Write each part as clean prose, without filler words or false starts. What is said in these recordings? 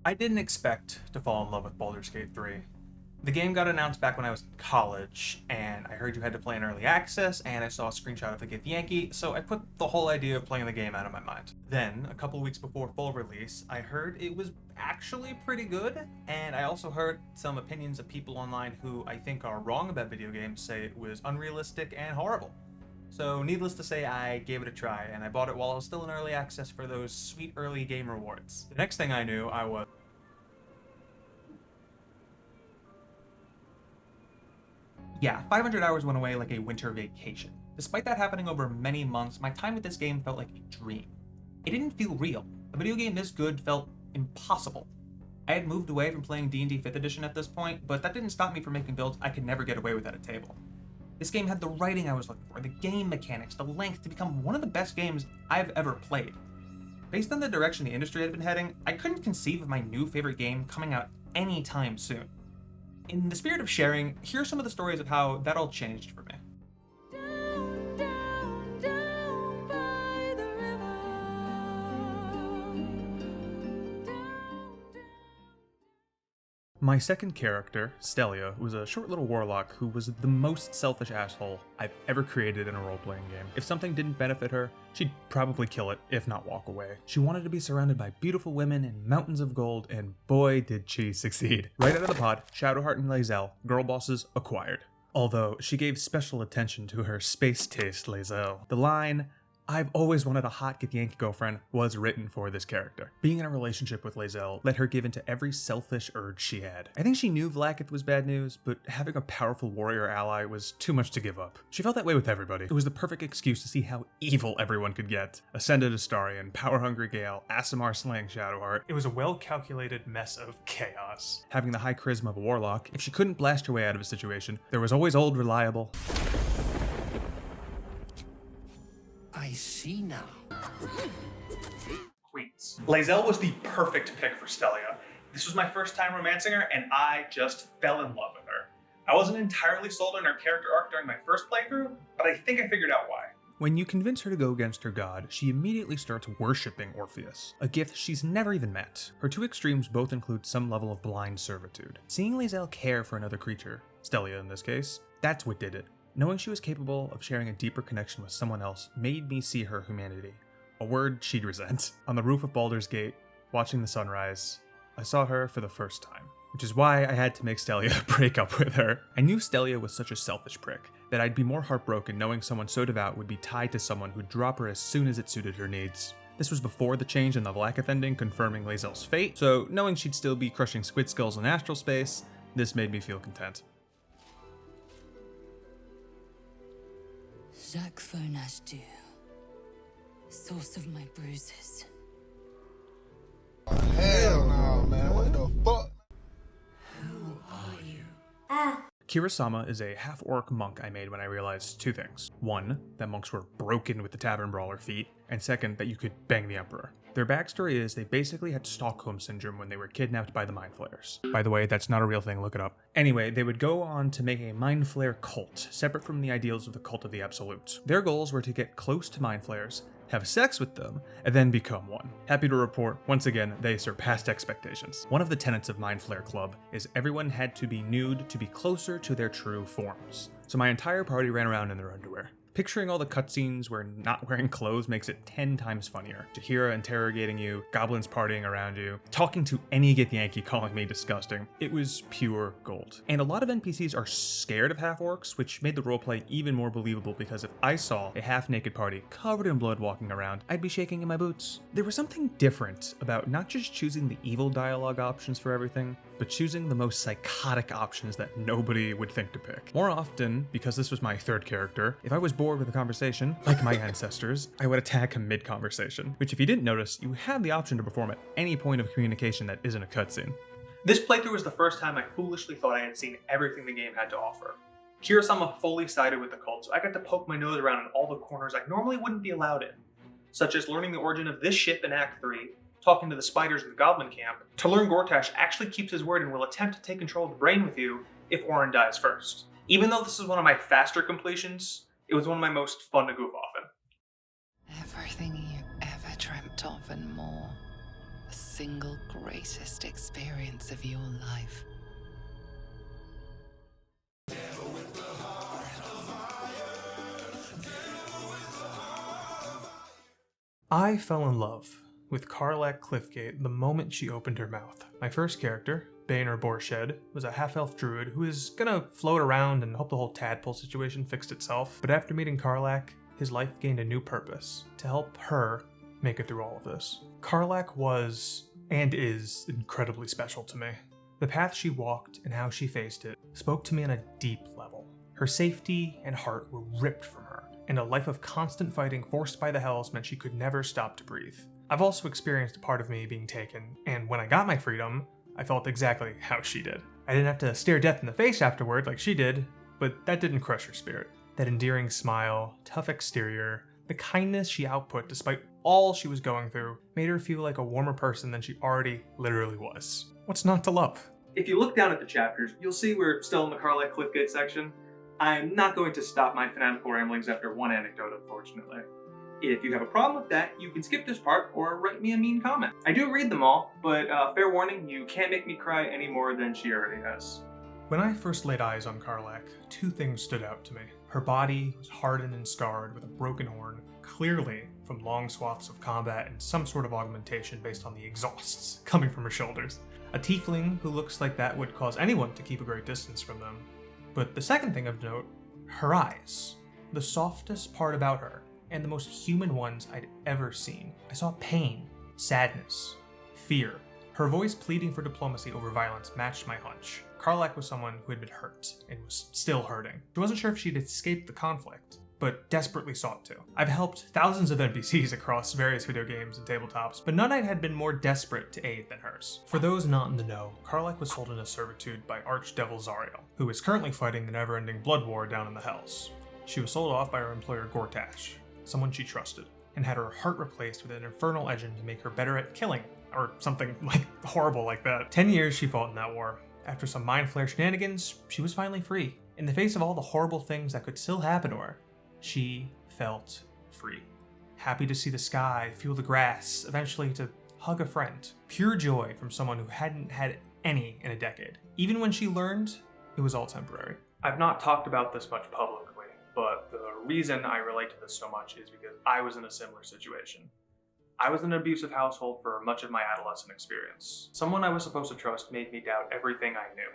I didn't expect to fall in love with Baldur's Gate 3. The game got announced back when I was in college, and I heard you had to play in early access, and I saw a screenshot of the Get Yankee, so I put the whole idea of playing the game out of my mind. Then, a couple weeks before full release, I heard it was actually pretty good, and I also heard some opinions of people online who I think are wrong about video games say it was unrealistic and horrible. So needless to say, I gave it a try, and I bought it while I was still in early access for those sweet early game rewards. The next thing I knew, I was... Yeah, 500 hours went away like a winter vacation. Despite that happening over many months, my time with this game felt like a dream. It didn't feel real. A video game this good felt impossible. I had moved away from playing D&D 5th edition at this point, but that didn't stop me from making builds I could never get away with at a table. This game had the writing I was looking for, the game mechanics, the length to become one of the best games I've ever played. Based on the direction the industry had been heading, I couldn't conceive of my new favorite game coming out anytime soon. In the spirit of sharing, here are some of the stories of how that all changed for me. My second character, Stelia, was a short little warlock who was the most selfish asshole I've ever created in a role-playing game. If something didn't benefit her, she'd probably kill it, if not walk away. She wanted to be surrounded by beautiful women and mountains of gold, and boy did she succeed. Right out of the pod, Shadowheart and Lae'zel, girl bosses acquired. Although, she gave special attention to her space taste, Lae'zel. The line, "I've always wanted a hot Get Yankee girlfriend," was written for this character. Being in a relationship with Lae'zel let her give in to every selfish urge she had. I think she knew Vlaakith was bad news, but having a powerful warrior ally was too much to give up. She felt that way with everybody. It was the perfect excuse to see how evil everyone could get. Ascended Astarion, power-hungry Gale, Aasimar slaying Shadowheart. It was a well-calculated mess of chaos. Having the high charisma of a warlock, if she couldn't blast her way out of a situation, there was always old reliable... I see now. Queens. Lae'zel was the perfect pick for Stelia. This was my first time romancing her, and I just fell in love with her. I wasn't entirely sold on her character arc during my first playthrough, but I think I figured out why. When you convince her to go against her god, she immediately starts worshipping Orpheus, a gift she's never even met. Her two extremes both include some level of blind servitude. Seeing Lae'zel care for another creature, Stelia in this case, that's what did it. Knowing she was capable of sharing a deeper connection with someone else made me see her humanity, a word she'd resent. On the roof of Baldur's Gate, watching the sunrise, I saw her for the first time, which is why I had to make Stelia break up with her. I knew Stelia was such a selfish prick that I'd be more heartbroken knowing someone so devout would be tied to someone who'd drop her as soon as it suited her needs. This was before the change in the Vlaakith ending confirming Lae'zel's fate, so knowing she'd still be crushing squid skulls in astral space, this made me feel content. Zakfonasdu, source of my bruises. Hell no, man. What the fuck? Who are you? Kirasama is a half-orc monk I made when I realized two things. One, that monks were broken with the tavern brawler feat, and second, that you could bang the emperor. Their backstory is they basically had Stockholm Syndrome when they were kidnapped by the Mind Flayers. By the way, that's not a real thing, look it up. Anyway, they would go on to make a Mind Flayer cult, separate from the ideals of the Cult of the Absolute. Their goals were to get close to Mind Flayers, have sex with them, and then become one. Happy to report, once again, they surpassed expectations. One of the tenets of Mind Flayer Club is everyone had to be nude to be closer to their true forms. So my entire party ran around in their underwear. Picturing all the cutscenes where not wearing clothes makes it 10 times funnier. Tahira interrogating you, goblins partying around you, talking to any Get Yankee calling me disgusting. It was pure gold. And a lot of NPCs are scared of half-orcs, which made the roleplay even more believable because if I saw a half-naked party covered in blood walking around, I'd be shaking in my boots. There was something different about not just choosing the evil dialogue options for everything, but choosing the most psychotic options that nobody would think to pick. More often, because this was my third character, if I was bored with a conversation, like my ancestors, I would attack him mid-conversation, which if you didn't notice, you have the option to perform at any point of communication that isn't a cutscene. This playthrough was the first time I foolishly thought I had seen everything the game had to offer. Kirasama fully sided with the cult, so I got to poke my nose around in all the corners I normally wouldn't be allowed in, such as learning the origin of this ship in Act 3, talking to the spiders in the Goblin camp, to learn Gortash actually keeps his word and will attempt to take control of the brain with you if Orin dies first. Even though this is one of my faster completions, it was one of my most fun to goof off in. Everything you ever dreamt of and more. the single greatest experience of your life. I fell in love with Karlach Cliffgate the moment she opened her mouth. My first character, Bane Borshed, was a half-elf druid who was gonna float around and hope the whole tadpole situation fixed itself, but after meeting Karlach, his life gained a new purpose, to help her make it through all of this. Karlach was, and is, incredibly special to me. The path she walked and how she faced it spoke to me on a deep level. Her safety and heart were ripped from her, and a life of constant fighting forced by the hells meant she could never stop to breathe. I've also experienced a part of me being taken, and when I got my freedom, I felt exactly how she did. I didn't have to stare death in the face afterward like she did, but that didn't crush her spirit. That endearing smile, tough exterior, the kindness she output despite all she was going through made her feel like a warmer person than she already literally was. What's not to love? If you look down at the chapters, you'll see we're still in the Karlach Cliffgate section. I'm not going to stop my fanatical ramblings after one anecdote, unfortunately. If you have a problem with that, you can skip this part or write me a mean comment. I do read them all, but fair warning, you can't make me cry any more than she already has. When I first laid eyes on Karlach, two things stood out to me. Her body was hardened and scarred with a broken horn, clearly from long swaths of combat and some sort of augmentation based on the exhausts coming from her shoulders. A tiefling who looks like that would cause anyone to keep a great distance from them. But the second thing of note, her eyes. The softest part about her, and the most human ones I'd ever seen. I saw pain, sadness, fear. Her voice pleading for diplomacy over violence matched my hunch. Karlach was someone who had been hurt, and was still hurting. She wasn't sure if she'd escaped the conflict, but desperately sought to. I've helped thousands of NPCs across various video games and tabletops, but none had been more desperate to aid than hers. For those not in the know, Karlach was sold into servitude by Archdevil Zariel, who is currently fighting the never-ending blood war down in the Hells. She was sold off by her employer Gortash, someone she trusted, and had her heart replaced with an infernal engine to make her better at killing, or something like horrible like that. 10 years she fought in that war. After some mind flare shenanigans, she was finally free. In the face of all the horrible things that could still happen to her, she felt free. Happy to see the sky, feel the grass, eventually to hug a friend. Pure joy from someone who hadn't had any in a decade. Even when she learned, it was all temporary. I've not talked about this much publicly, but the reason I relate to this so much is because I was in a similar situation. I was in an abusive household for much of my adolescent experience. Someone I was supposed to trust made me doubt everything I knew.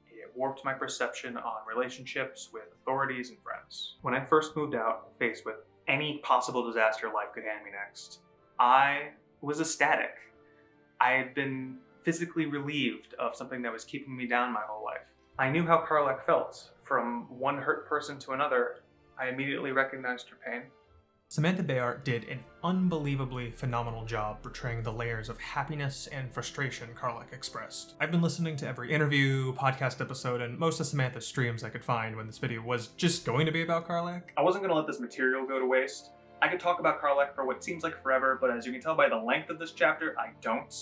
It warped my perception on relationships with authorities and friends. When I first moved out, faced with any possible disaster life could hand me next, I was ecstatic. I had been physically relieved of something that was keeping me down my whole life. I knew how Karlach felt. From one hurt person to another, I immediately recognized her pain. Samantha Beart did an unbelievably phenomenal job portraying the layers of happiness and frustration Karlach expressed. I've been listening to every interview, podcast episode, and most of Samantha's streams I could find when this video was just going to be about Karlach. I wasn't going to let this material go to waste. I could talk about Karlach for what seems like forever, but as you can tell by the length of this chapter, I don't.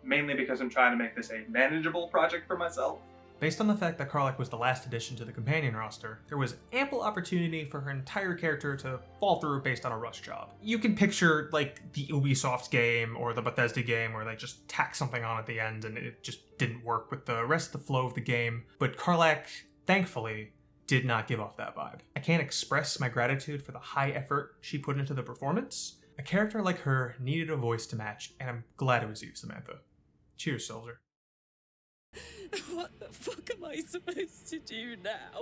Mainly because I'm trying to make this a manageable project for myself. Based on the fact that Karlach was the last addition to the companion roster, there was ample opportunity for her entire character to fall through based on a rush job. You can picture like the Ubisoft game or the Bethesda game where they just tack something on at the end and it just didn't work with the rest of the flow of the game, but Karlach, thankfully, did not give off that vibe. I can't express my gratitude for the high effort she put into the performance. A character like her needed a voice to match, and I'm glad it was you, Samantha. Cheers, soldier. What the fuck am I supposed to do now?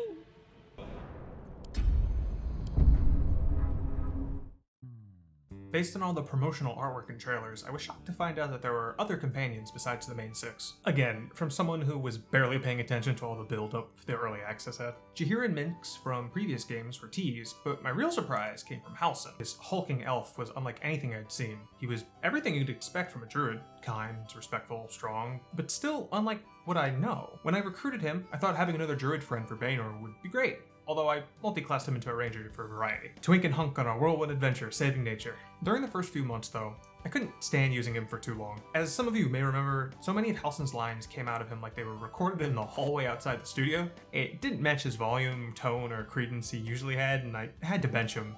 Based on all the promotional artwork and trailers, I was shocked to find out that there were other companions besides the main 6. Again, from someone who was barely paying attention to all the build-up the early access had. Jaheira and Minx from previous games were teased, but my real surprise came from Halsin. This hulking elf was unlike anything I'd seen. He was everything you'd expect from a druid. Kind, respectful, strong, but still unlike what I know. When I recruited him, I thought having another druid friend for Baldur would be great. Although I multi-classed him into a ranger for variety. Twink and hunk on a whirlwind adventure, saving nature. During the first few months though, I couldn't stand using him for too long. As some of you may remember, so many of Halsin's lines came out of him like they were recorded in the hallway outside the studio. It didn't match his volume, tone, or credence he usually had, and I had to bench him.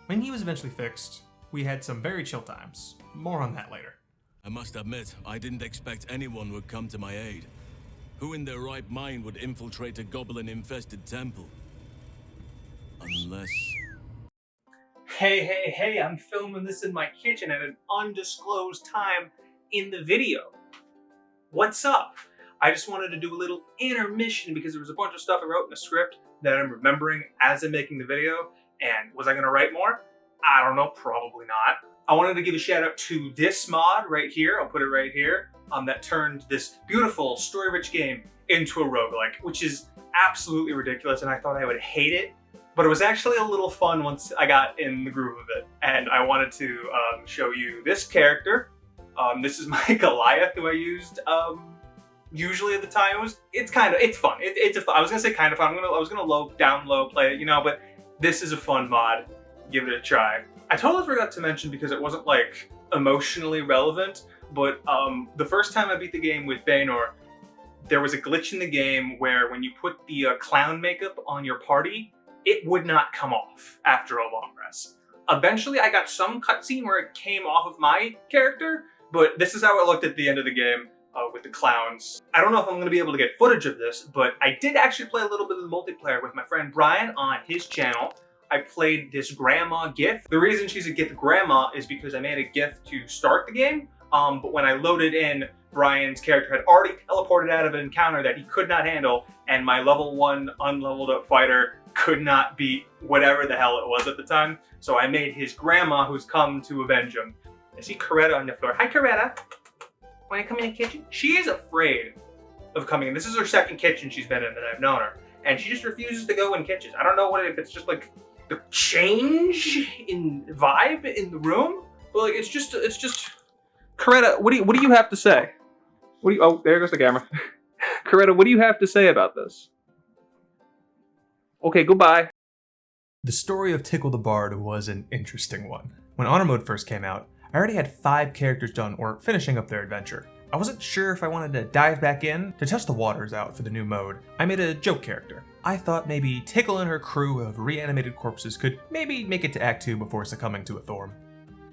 When he was eventually fixed, we had some very chill times. More on that later. I must admit, I didn't expect anyone would come to my aid. Who in their right mind would infiltrate a goblin-infested temple? Unless... Hey, I'm filming this in my kitchen at an undisclosed time in the video. What's up? I just wanted to do a little intermission because there was a bunch of stuff I wrote in the script that I'm remembering as I'm making the video. And was I gonna write more? I don't know, probably not. I wanted to give a shout out to this mod right here, I'll put it right here, that turned this beautiful story-rich game into a roguelike, which is absolutely ridiculous and I thought I would hate it. But it was actually a little fun once I got in the groove of it. And I wanted to show you this character. This is my Goliath who I used usually at the time. It's fun. I was gonna say kind of fun. I was gonna down low play it, you know, but this is a fun mod. Give it a try. I totally forgot to mention because it wasn't like emotionally relevant, but the first time I beat the game with Baynor, there was a glitch in the game where when you put the clown makeup on your party, it would not come off after a long rest. Eventually I got some cutscene where it came off of my character, but this is how it looked at the end of the game with the clowns. I don't know if I'm gonna be able to get footage of this, but I did actually play a little bit of the multiplayer with my friend Brian on his channel. I played this grandma gif. The reason she's a gif grandma is because I made a gif to start the game, but when I loaded in, Brian's character had already teleported out of an encounter that he could not handle, and my level 1 unleveled up fighter could not beat whatever the hell it was at the time. So I made his grandma who's come to avenge him. I see Coretta on the floor. Hi, Coretta. Wanna come in the kitchen? She is afraid of coming in. This is her second kitchen she's been in that I've known her. And she just refuses to go in kitchens. I don't know if it's just like the change in vibe in the room, but like it's just Coretta, what do you have to say? Oh, there goes the camera. Coretta, what do you have to say about this? Okay, goodbye. The story of Tickle the Bard was an interesting one. When Honor Mode first came out, I already had 5 characters done or finishing up their adventure. I wasn't sure if I wanted to dive back in to test the waters out for the new mode. I made a joke character. I thought maybe Tickle and her crew of reanimated corpses could maybe make it to Act 2 before succumbing to a thorn.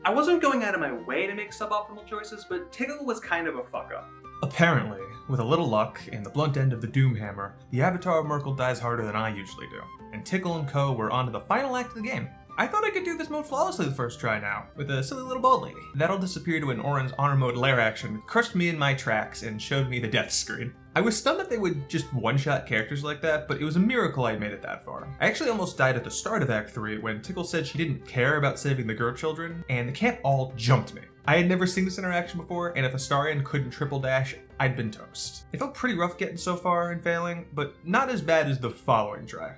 I wasn't going out of my way to make suboptimal choices, but Tickle was kind of a fuck up. Apparently, with a little luck and the blunt end of the Doom Hammer, the Avatar of Merkle dies harder than I usually do, and Tickle and co were on to the final act of the game. I thought I could do this mode flawlessly the first try now, with a silly little bald lady. That'll disappear to an Orin's Honor Mode lair action, crushed me in my tracks, and showed me the death screen. I was stunned that they would just one-shot characters like that, but it was a miracle I made it that far. I actually almost died at the start of Act 3 when Tickle said she didn't care about saving the girl children, and the camp all jumped me. I had never seen this interaction before, and if Astarion couldn't triple dash, I'd been toast. It felt pretty rough getting so far and failing, but not as bad as the following try.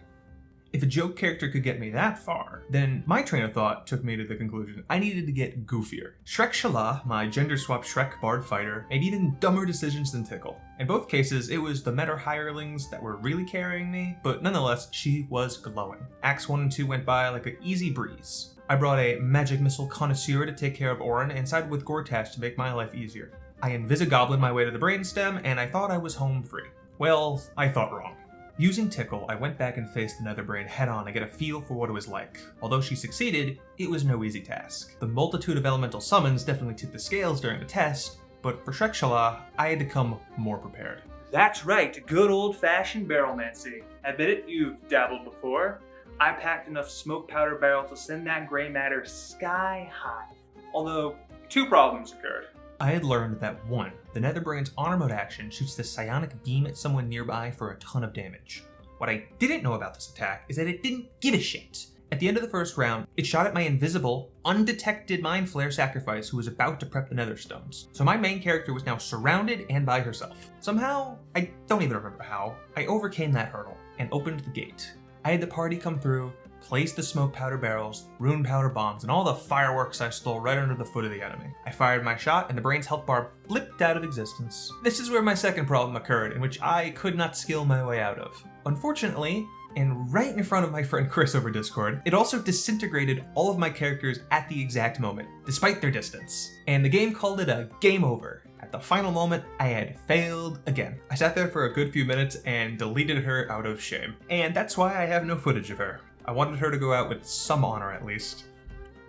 If a joke character could get me that far, then my train of thought took me to the conclusion I needed to get goofier. Shrekshala, my gender-swap Shrek bard fighter, made even dumber decisions than Tickle. In both cases, it was the meta hirelings that were really carrying me, but nonetheless, she was glowing. Acts 1 and 2 went by like an easy breeze. I brought a magic missile connoisseur to take care of Orin and sided with Gortash to make my life easier. I invisigoblin my way to the brainstem, and I thought I was home free. Well, I thought wrong. Using Tickle, I went back and faced the Netherbrain head-on to get a feel for what it was like. Although she succeeded, it was no easy task. The multitude of elemental summons definitely tipped the scales during the test, but for Shrekshala, I had to come more prepared. That's right, good old-fashioned barrelmancy. Admit it, you've dabbled before. I packed enough smoke powder barrels to send that gray matter sky high. Although, 2 problems occurred. I had learned that 1, the Netherbrain's Honor Mode action shoots the psionic beam at someone nearby for a ton of damage. What I didn't know about this attack is that it didn't give a shit. At the end of the first round, it shot at my invisible, undetected Mind Flare sacrifice who was about to prep the Netherstones. So my main character was now surrounded and by herself. Somehow, I don't even remember how, I overcame that hurdle and opened the gate. I had the party come through, place the smoke powder barrels, rune powder bombs, and all the fireworks I stole right under the foot of the enemy. I fired my shot, and the brain's health bar blipped out of existence. This is where my second problem occurred, in which I could not skill my way out of. Unfortunately, and right in front of my friend Chris over Discord, it also disintegrated all of my characters at the exact moment, despite their distance. And the game called it a game over. At the final moment, I had failed again. I sat there for a good few minutes and deleted her out of shame. And that's why I have no footage of her. I wanted her to go out with some honor at least.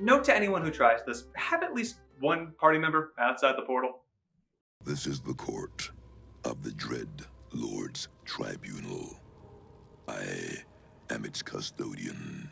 Note to anyone who tries this, have at least one party member outside the portal. This is the court of the Dread Lord's Tribunal. I am its custodian.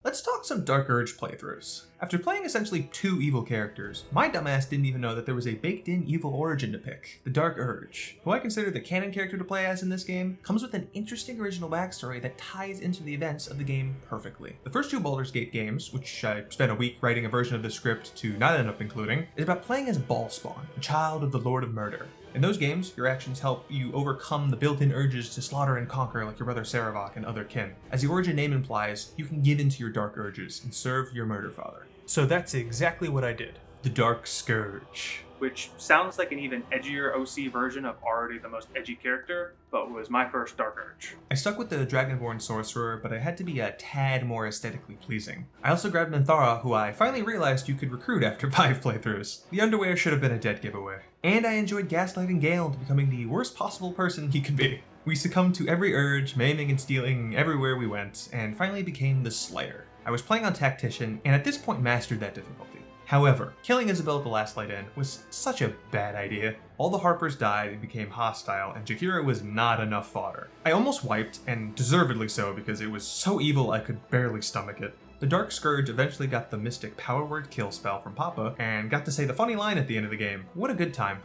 Let's talk some Dark Urge playthroughs. After playing essentially 2 evil characters, my dumbass didn't even know that there was a baked-in evil origin to pick, the Dark Urge, who I consider the canon character to play as in this game, comes with an interesting original backstory that ties into the events of the game perfectly. The first 2 Baldur's Gate games, which I spent a week writing a version of the script to not end up including, is about playing as Ballspawn, a child of the Lord of Murder. In those games, your actions help you overcome the built-in urges to slaughter and conquer like your brother Saravok and other kin. As the origin name implies, you can give into your dark urges and serve your murder father. So that's exactly what I did. The Dark Scourge. Which sounds like an even edgier OC version of already the most edgy character, but was my first Dark Urge. I stuck with the Dragonborn Sorcerer, but I had to be a tad more aesthetically pleasing. I also grabbed Minthara, who I finally realized you could recruit after 5 playthroughs. The underwear should have been a dead giveaway. And I enjoyed gaslighting Gale into becoming the worst possible person he could be. We succumbed to every urge, maiming and stealing everywhere we went, and finally became the Slayer. I was playing on Tactician, and at this point mastered that difficulty. However, killing Isabel at the Last Light Inn was such a bad idea. All the Harpers died and became hostile, and Jakira was not enough fodder. I almost wiped, and deservedly so because it was so evil I could barely stomach it. The Dark Scourge eventually got the Mystic Power Word kill spell from Papa, and got to say the funny line at the end of the game. What a good time.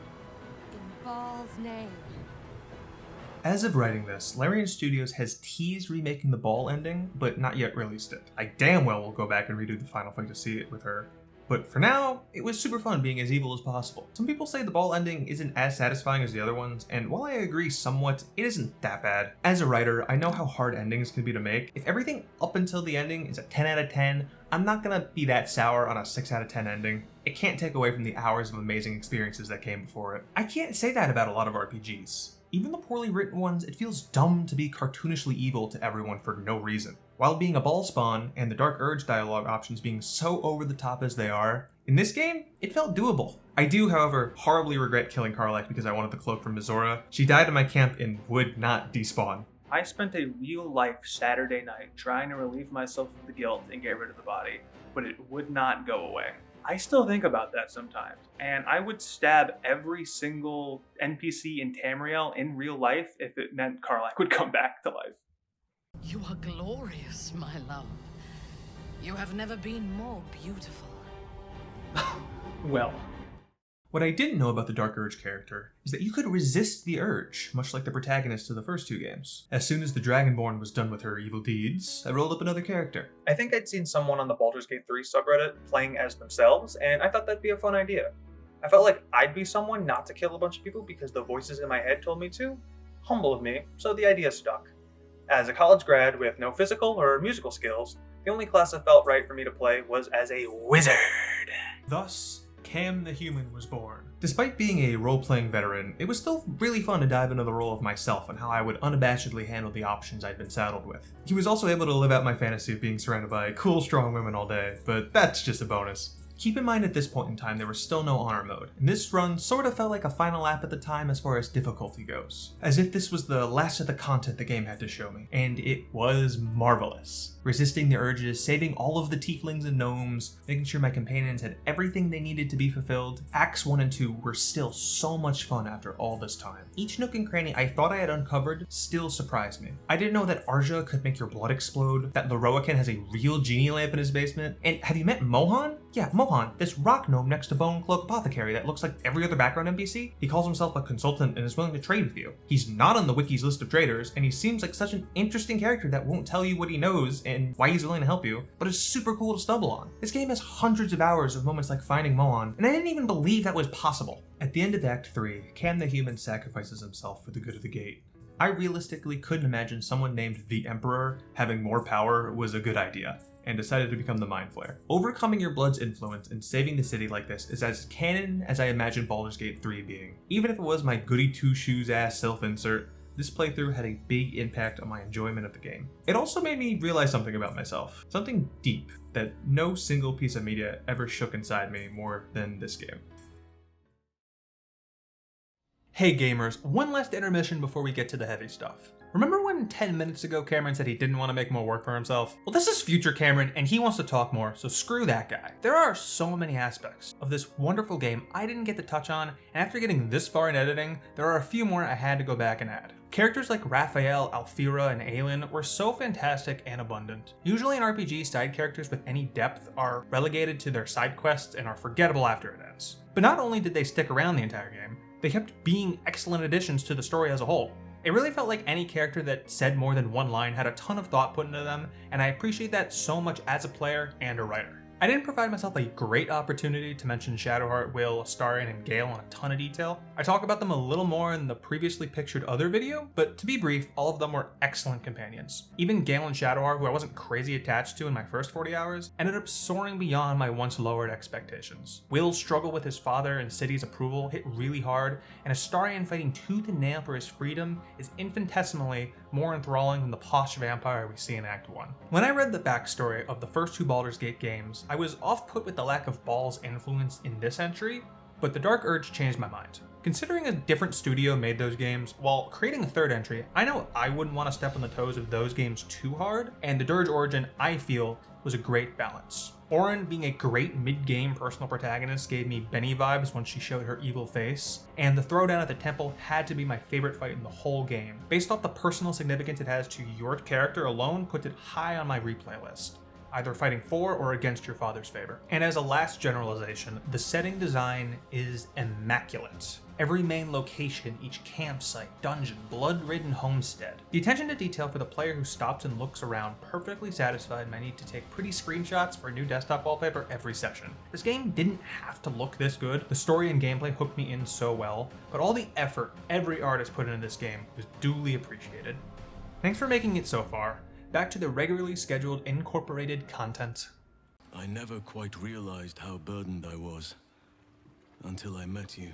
In Ball's name. As of writing this, Larian Studios has teased remaking the Ball ending, but not yet released it. I damn well will go back and redo the final fight to see it with her. But for now, it was super fun being as evil as possible. Some people say the Ball ending isn't as satisfying as the other ones, and while I agree somewhat, it isn't that bad. As a writer, I know how hard endings can be to make. If everything up until the ending is a 10 out of 10, I'm not gonna be that sour on a 6 out of 10 ending. It can't take away from the hours of amazing experiences that came before it. I can't say that about a lot of RPGs. Even the poorly written ones, it feels dumb to be cartoonishly evil to everyone for no reason. While being a Ballspawn and the Dark Urge dialogue options being so over the top as they are, in this game, it felt doable. I do, however, horribly regret killing Karlach because I wanted the cloak from Mizora. She died in my camp and would not despawn. I spent a real-life Saturday night trying to relieve myself of the guilt and get rid of the body, but it would not go away. I still think about that sometimes, and I would stab every single NPC in Tamriel in real life if it meant Karlach would come back to life. You are glorious, my love. You have never been more beautiful. Well, What I didn't know about the Dark Urge character is that you could resist the urge, much like the protagonist of the first 2 games. As soon as the Dragonborn was done with her evil deeds, I rolled up another character. I think I'd seen someone on the Baldur's Gate 3 subreddit playing as themselves, and I thought that'd be a fun idea. I felt like I'd be someone not to kill a bunch of people because the voices in my head told me to. Humble of me, so the idea stuck. As a college grad with no physical or musical skills, the only class that felt right for me to play was as a wizard. Thus, Cam the Human was born. Despite being a role-playing veteran, it was still really fun to dive into the role of myself and how I would unabashedly handle the options I'd been saddled with. He was also able to live out my fantasy of being surrounded by cool, strong women all day, but that's just a bonus. Keep in mind at this point in time there was still no honor mode, and this run sort of felt like a final lap at the time as far as difficulty goes. As if this was the last of the content the game had to show me, and it was marvelous. Resisting the urges, saving all of the tieflings and gnomes, making sure my companions had everything they needed to be fulfilled. Acts 1 and 2 were still so much fun after all this time. Each nook and cranny I thought I had uncovered still surprised me. I didn't know that Arja could make your blood explode, that Leroican has a real genie lamp in his basement, and have you met Mohan? Yeah, Mohan, this rock gnome next to Bone Cloak Apothecary that looks like every other background NPC. He calls himself a consultant and is willing to trade with you. He's not on the wiki's list of traders, and he seems like such an interesting character that won't tell you what he knows and why he's willing to help you, but it's super cool to stumble on. This game has hundreds of hours of moments like finding Mohan, and I didn't even believe that was possible. At the end of Act 3, Cam the Human sacrifices himself for the good of the gate. I realistically couldn't imagine someone named the Emperor having more power was a good idea, and decided to become the Mind Flayer. Overcoming your blood's influence and saving the city like this is as canon as I imagined Baldur's Gate 3 being. Even if it was my goody two-shoes ass self-insert, this playthrough had a big impact on my enjoyment of the game. It also made me realize something about myself, something deep that no single piece of media ever shook inside me more than this game. Hey gamers, one last intermission before we get to the heavy stuff. Remember when 10 minutes ago Cameron said he didn't want to make more work for himself? Well, this is future Cameron and he wants to talk more, so screw that guy. There are so many aspects of this wonderful game I didn't get to touch on, and after getting this far in editing, there are a few more I had to go back and add. Characters like Raphael, Alfira, and Aelin were so fantastic and abundant. Usually in RPG, side characters with any depth are relegated to their side quests and are forgettable after it ends. But not only did they stick around the entire game, they kept being excellent additions to the story as a whole. It really felt like any character that said more than one line had a ton of thought put into them, and I appreciate that so much as a player and a writer. I didn't provide myself a great opportunity to mention Shadowheart, Will, Astarion, and Gale in a ton of detail. I talk about them a little more in the previously pictured other video, but to be brief, all of them were excellent companions. Even Gale and Shadowheart, who I wasn't crazy attached to in my first 40 hours, ended up soaring beyond my once lowered expectations. Will's struggle with his father and City's approval hit really hard, and Astarion fighting tooth and nail for his freedom is infinitesimally more enthralling than the posh vampire we see in Act 1. When I read the backstory of the first two Baldur's Gate games, I was off-put with the lack of Baal's influence in this entry, but the Dark Urge changed my mind. Considering a different studio made those games, while creating a third entry, I know I wouldn't want to step on the toes of those games too hard, and the Dirge Origin, I feel, was a great balance. Orin being a great mid-game personal protagonist gave me Benny vibes once she showed her evil face, and the throwdown at the temple had to be my favorite fight in the whole game. Based off the personal significance it has to your character alone, puts it high on my replay list, either fighting for or against your father's favor. And as a last generalization, the setting design is immaculate. Every main location, each campsite, dungeon, blood-ridden homestead. The attention to detail for the player who stops and looks around perfectly satisfied my need to take pretty screenshots for a new desktop wallpaper every session. This game didn't have to look this good. The story and gameplay hooked me in so well, but all the effort every artist put into this game was duly appreciated. Thanks for making it so far. Back to the regularly scheduled incorporated content. I never quite realized how burdened I was until I met you.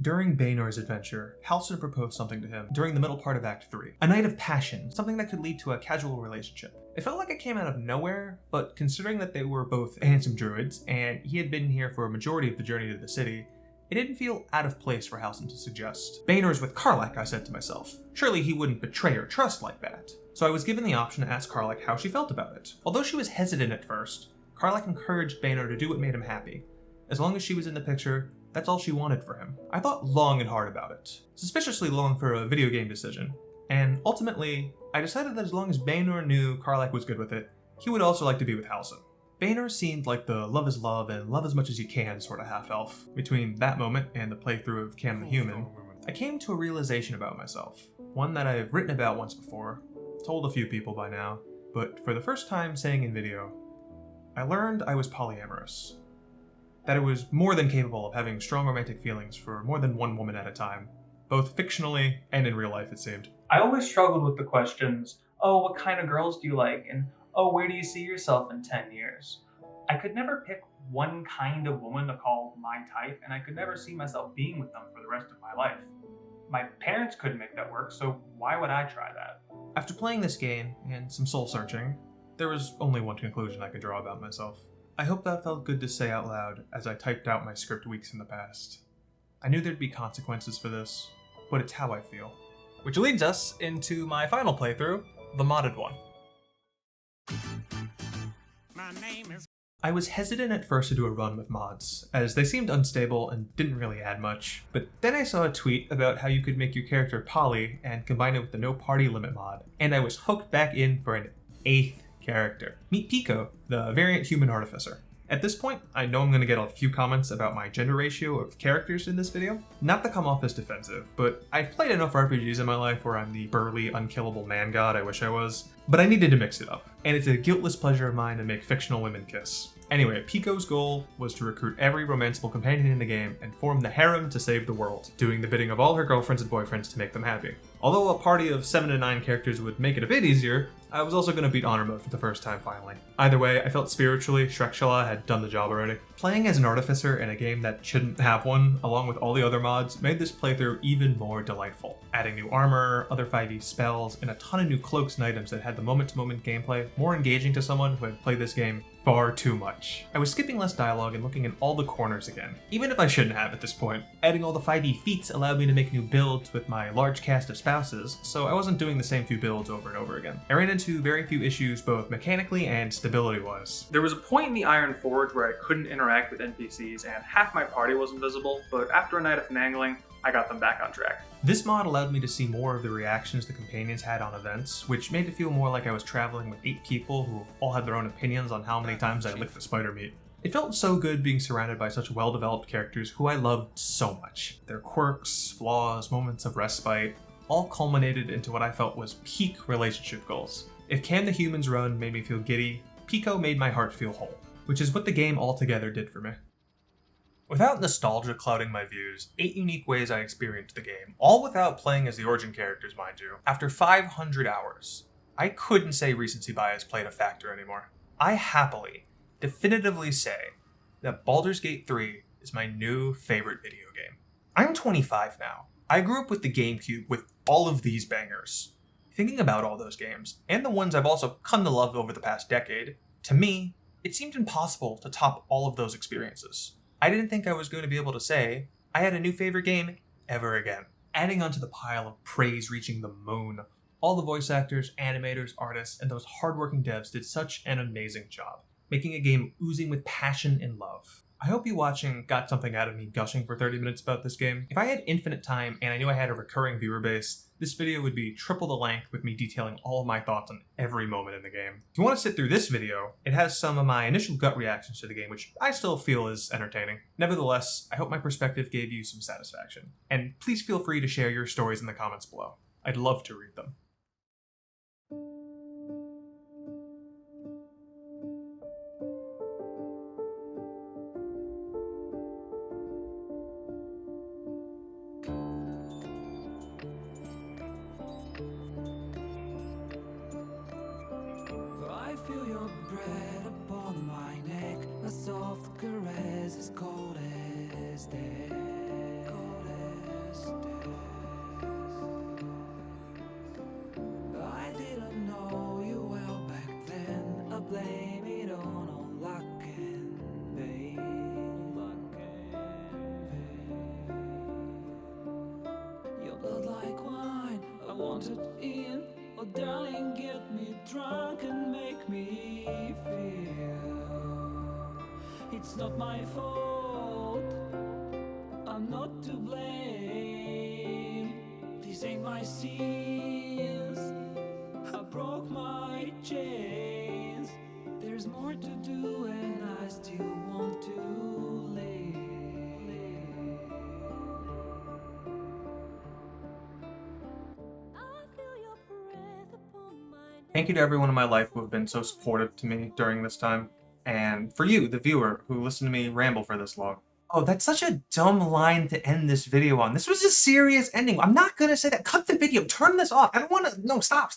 During Baenor's adventure, Halsin proposed something to him during the middle part of Act 3. A night of passion, something that could lead to a casual relationship. It felt like it came out of nowhere, but considering that they were both handsome druids, and he had been here for a majority of the journey to the city, it didn't feel out of place for Halsin to suggest. Baenor's with Karlach, I said to myself. Surely he wouldn't betray her trust like that. So I was given the option to ask Karlach how she felt about it. Although she was hesitant at first, Karlach encouraged Baenor to do what made him happy. As long as she was in the picture, that's all she wanted for him. I thought long and hard about it. Suspiciously long for a video game decision. And ultimately, I decided that as long as Baenor knew Karlach was good with it, he would also like to be with Halsin. Baenor seemed like the love is love and love as much as you can sort of half-elf. Between that moment and the playthrough of Cam the Human, I came to a realization about myself. One that I've written about once before, told a few people by now, but for the first time saying in video, I learned I was polyamorous. That I was more than capable of having strong romantic feelings for more than one woman at a time, both fictionally and in real life it seemed. I always struggled with the questions, oh, what kind of girls do you like? And oh, where do you see yourself in 10 years? I could never pick one kind of woman to call my type, and I could never see myself being with them for the rest of my life. My parents couldn't make that work, so why would I try that? After playing this game, and some soul searching, there was only one conclusion I could draw about myself. I hope that felt good to say out loud as I typed out my script weeks in the past. I knew there'd be consequences for this, but it's how I feel. Which leads us into my final playthrough, the modded one. My name is... I was hesitant at first to do a run with mods, as they seemed unstable and didn't really add much, but then I saw a tweet about how you could make your character poly and combine it with the no party limit mod, and I was hooked back in for an 8th character. Meet Piko, the variant human artificer. At this point, I know I'm going to get a few comments about my gender ratio of characters in this video. Not to come off as defensive, but I've played enough RPGs in my life where I'm the burly, unkillable man god I wish I was, but I needed to mix it up, and it's a guiltless pleasure of mine to make fictional women kiss. Anyway, Piko's goal was to recruit every romanceable companion in the game and form the harem to save the world, doing the bidding of all her girlfriends and boyfriends to make them happy. Although a party of 7 to 9 characters would make it a bit easier, I was also going to beat honor mode for the first time finally. Either way, I felt spiritually Shrekshala had done the job already. Playing as an artificer in a game that shouldn't have one, along with all the other mods, made this playthrough even more delightful. Adding new armor, other 5e spells, and a ton of new cloaks and items that had the moment-to-moment gameplay more engaging to someone who had played this game far too much. I was skipping less dialogue and looking in all the corners again, even if I shouldn't have at this point. Adding all the 5e feats allowed me to make new builds with my large cast of spouses, so I wasn't doing the same few builds over and over again. I ran into very few issues both mechanically and stability-wise. There was a point in the Iron Forge where I couldn't interact with NPCs and half my party was invisible, but after a night of finagling, I got them back on track. This mod allowed me to see more of the reactions the companions had on events, which made it feel more like I was traveling with 8 people who all had their own opinions on how many times I licked the spider meat. It felt so good being surrounded by such well-developed characters who I loved so much. Their quirks, flaws, moments of respite, all culminated into what I felt was peak relationship goals. If Can the Humans Run made me feel giddy, Piko made my heart feel whole, which is what the game altogether did for me. Without nostalgia clouding my views, 8 unique ways I experienced the game, all without playing as the origin characters, mind you. After 500 hours, I couldn't say recency bias played a factor anymore. I happily, definitively say that Baldur's Gate 3 is my new favorite video game. I'm 25 now. I grew up with the GameCube with all of these bangers. Thinking about all those games, and the ones I've also come to love over the past decade, to me, it seemed impossible to top all of those experiences. I didn't think I was going to be able to say I had a new favorite game ever again. Adding onto the pile of praise reaching the moon, all the voice actors, animators, artists, and those hardworking devs did such an amazing job, making a game oozing with passion and love. I hope you watching got something out of me gushing for 30 minutes about this game. If I had infinite time and I knew I had a recurring viewer base, this video would be triple the length with me detailing all of my thoughts on every moment in the game. If you want to sit through this video, it has some of my initial gut reactions to the game, which I still feel is entertaining. Nevertheless, I hope my perspective gave you some satisfaction. And please feel free to share your stories in the comments below. I'd love to read them. Feel your breath upon my neck, a soft caress as cold as death. I didn't know you well back then. I blame it on luck and pain. Your blood like wine, I want it in. Oh darling, get me drunk and make me feel it's not my fault, I'm not to blame. These ain't my sins, I broke my chains. There's more to do and I still want to live. Thank you to everyone in my life who have been so supportive to me during this time. And for you, the viewer, who listened to me ramble for this long. Oh, that's such a dumb line to end this video on. This was a serious ending. I'm not gonna say that. Cut the video. Turn this off. I don't wanna. No, stop.